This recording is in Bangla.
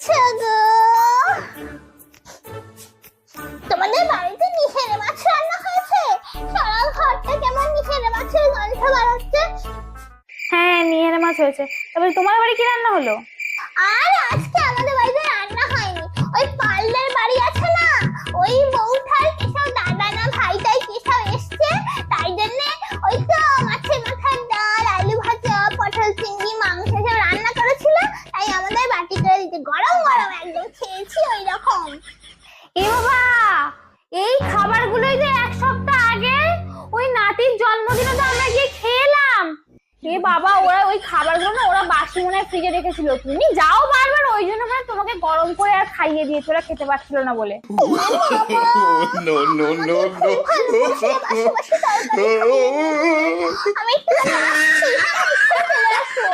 লাগছে গো। তোমাদের বাড়িতে নিহেরে মাছ রান্না হয়েছে? সারা ঘরটা কেমন নিহেরে মাছের গন্ধ বেরোচ্ছে। হ্যাঁ, নিহেরে মাছ হয়েছে। তবে তোমার বাড়ি কি রান্না হলো? আর আজকে আমাদের বাড়িতে রান্না হয়নি। ওই পার্লের বাড়ি আছে না, ওই বউঠার কিসব দাদা না ভাইটাই কিসব এসছে, তাই জন্য ওই তো মাছের মাথার ডাল, আলু ভাজা, পটল চিংড়ি, মাংস সব রান্না করেছিল, তাই আমাদের বাটি করে দিতে। গরম গরম একদম খেয়েছি ওই রকম। এ বাবা, এই খাবারগুলোই যে এক সপ্তাহ আগে ওই নাতির জন্মদিনে তো আমরা গিয়ে খেলাম। এ বাবা, ওরা ওই খাবারগুলো না ওরা বাসি মনে হয় ফ্রিজে রেখেছিল। তুমি যাও বারবার, ওই জন্য মানে তোমাকে গরম করে আর খাইয়ে দিয়েছে, ওরা খেতে পারছিল না বলে। No, no, no, no. আমি একটু আসছি, হ্যাঁ, একটু চলে আসো।